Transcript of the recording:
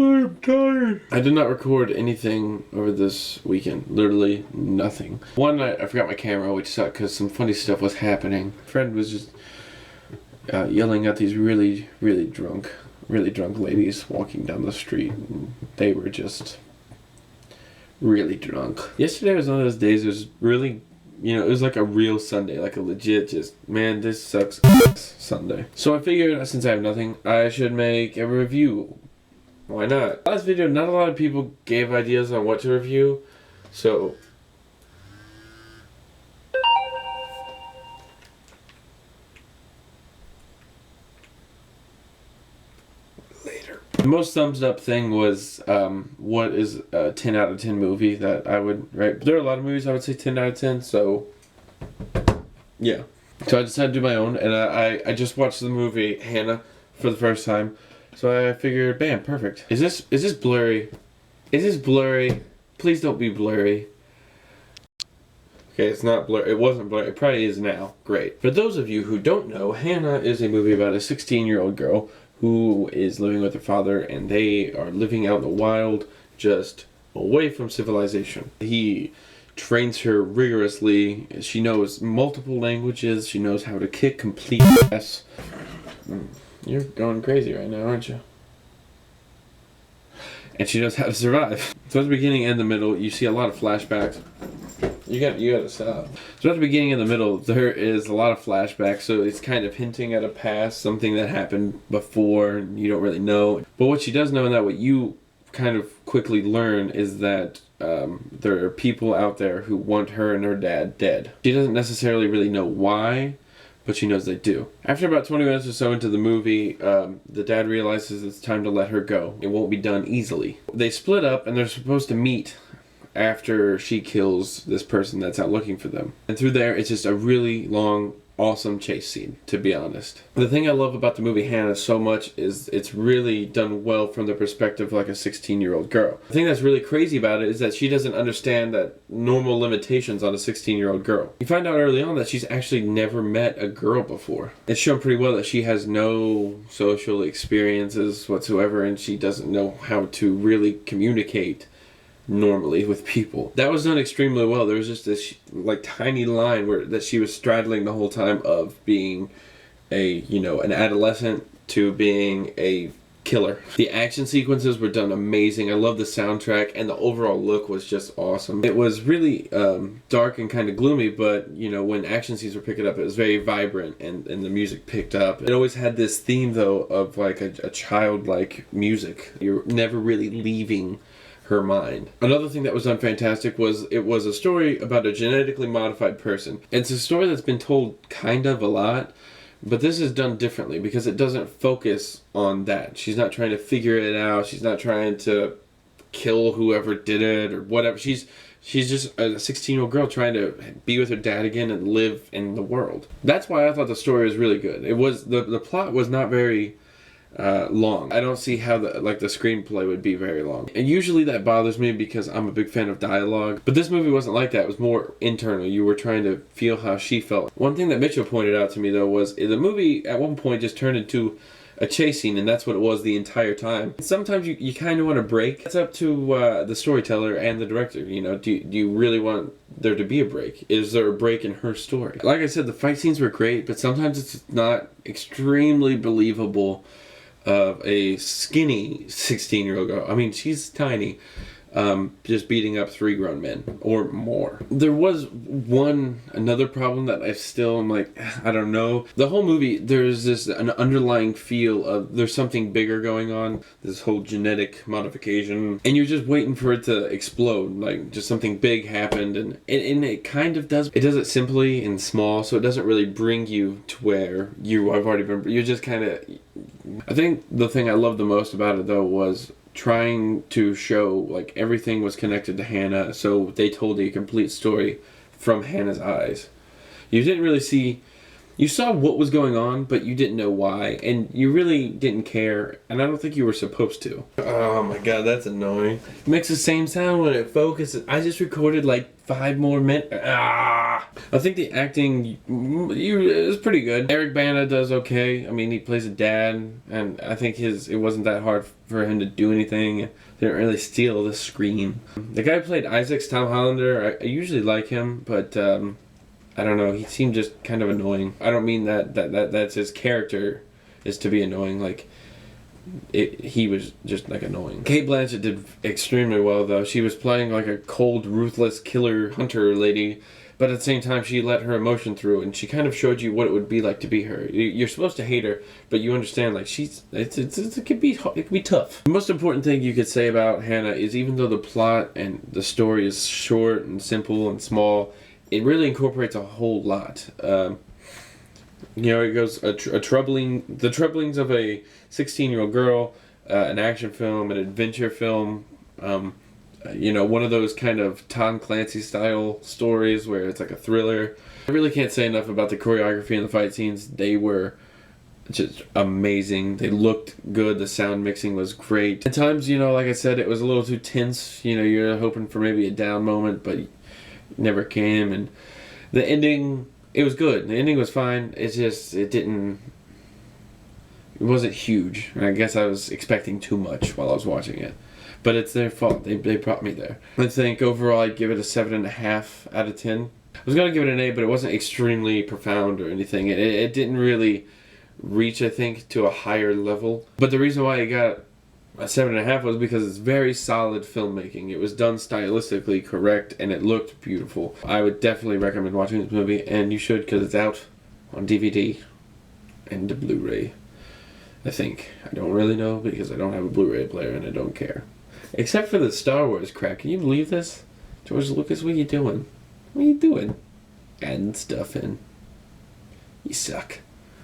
I'm tired. I did not record anything over this weekend. Literally nothing. One night I forgot my camera, which sucked because some funny stuff was happening. A friend was just yelling at these really drunk ladies walking down the street. And they were just really drunk. Yesterday was one of those days. It was really, it was like a real Sunday, like a legit just, man, this sucks Sunday. So I figured since I have nothing, I should make a review. Why not? Last video, not a lot of people gave ideas on what to review, so later. The most thumbs up thing was what is a 10 out of 10 movie that I would rate. There are a lot of movies I would say 10 out of 10, so yeah. So I decided to do my own, and I just watched the movie Hanna for the first time. So I figured, bam, perfect. Is this blurry? Is this blurry? Please don't be blurry. Okay, it's not blurry. It wasn't blurry. It probably is now. Great. For those of you who don't know, Hanna is a movie about a 16-year-old girl who is living with her father, and they are living out in the wild, just away from civilization. He trains her rigorously. She knows multiple languages. She knows how to kick complete ass. You're going crazy right now, aren't you? And she knows how to survive. So at the beginning and the middle, you see a lot of flashbacks. You gotta stop. So at the beginning and the middle, there is a lot of flashbacks, so it's kind of hinting at a past, something that happened before, and you don't really know. But what she does know, and that what you kind of quickly learn, is that there are people out there who want her and her dad dead. She doesn't necessarily really know why, but she knows they do. After about 20 minutes or so into the movie, the dad realizes it's time to let her go. It won't be done easily. They split up, and they're supposed to meet after she kills this person that's out looking for them. And through there, it's just a really long, awesome chase scene, to be honest. The thing I love about the movie Hanna so much is it's really done well from the perspective of like a 16-year-old girl. The thing that's really crazy about it is that she doesn't understand that normal limitations on a 16-year-old girl. You find out early on that she's actually never met a girl before. It's shown pretty well that she has no social experiences whatsoever, and she doesn't know how to really communicate normally with people. That was done extremely well. There was just this like tiny line that she was straddling the whole time of being an adolescent to being a killer. The action sequences were done amazing. I love the soundtrack, and the overall look was just awesome. It was really dark and kind of gloomy, but when action scenes were picking up, it was very vibrant, and the music picked up. It always had this theme though of like a childlike music. You're never really leaving her mind. Another thing that was done fantastic was it was a story about a genetically modified person. It's a story that's been told kind of a lot, but this is done differently because it doesn't focus on that. She's not trying to figure it out. She's not trying to kill whoever did it or whatever. She's just a 16-year-old girl trying to be with her dad again and live in the world. That's why I thought the story was really good. It was the plot was not very long. I don't see how the screenplay would be very long. And usually that bothers me because I'm a big fan of dialogue. But this movie wasn't like that. It was more internal. You were trying to feel how she felt. One thing that Mitchell pointed out to me though was the movie at one point just turned into a chase scene, and that's what it was the entire time. Sometimes you kind of want a break. It's up to the storyteller and the director. Do you really want there to be a break? Is there a break in her story? Like I said, the fight scenes were great, but sometimes it's not extremely believable of a skinny 16-year-old girl. I mean, she's tiny. Just beating up 3 grown men or more. There was another problem that I'm like, I don't know. The whole movie, there's an underlying feel of there's something bigger going on, this whole genetic modification, and you're just waiting for it to explode, like just something big happened, and it kind of does. It does it simply and small, so it doesn't really bring you to where I've already been. You're just kind of, I think the thing I loved the most about it though was trying to show like everything was connected to Hanna, so they told a complete story from Hanna's eyes. You didn't really see You saw what was going on, but you didn't know why, and you really didn't care, and I don't think you were supposed to. Oh my god, that's annoying. It makes the same sound when it focuses. I just recorded like 5 more minutes. I think the acting is pretty good. Eric Bana does okay. I mean, he plays a dad, and I think it wasn't that hard for him to do anything. They didn't really steal the screen. The guy who played Isaac's Tom Hollander. I usually like him, but I don't know. He seemed just kind of annoying. I don't mean that's his character is to be annoying. Like, he was just like annoying. Cate Blanchett did extremely well though. She was playing like a cold, ruthless killer hunter lady, but at the same time she let her emotion through, and she kind of showed you what it would be like to be her. You're supposed to hate her, but you understand like it could be tough. The most important thing you could say about Hanna is, even though the plot and the story is short and simple and small, it really incorporates a whole lot. It goes the troublings of a 16-year-old girl, an action film, an adventure film, one of those kind of Tom Clancy style stories where it's like a thriller. I really can't say enough about the choreography and the fight scenes. They were just amazing. They looked good. The sound mixing was great. At times, like I said, it was a little too tense. You're hoping for maybe a down moment, but it never came. And the ending, it was good. The ending was fine. It's just, it wasn't huge. I guess I was expecting too much while I was watching it. But it's their fault. They brought me there. I think overall I'd give it a 7.5 out of 10. I was going to give it an 8, but it wasn't extremely profound or anything. It didn't really reach, I think, to a higher level. But the reason why it got a 7.5 was because it's very solid filmmaking. It was done stylistically correct, and it looked beautiful. I would definitely recommend watching this movie, and you should, because it's out on DVD and the Blu-ray. I think. I don't really know, because I don't have a Blu-ray player and I don't care. Except for the Star Wars crap. Can you believe this? George Lucas, what are you doing? What are you doing? Adding stuff in. You suck.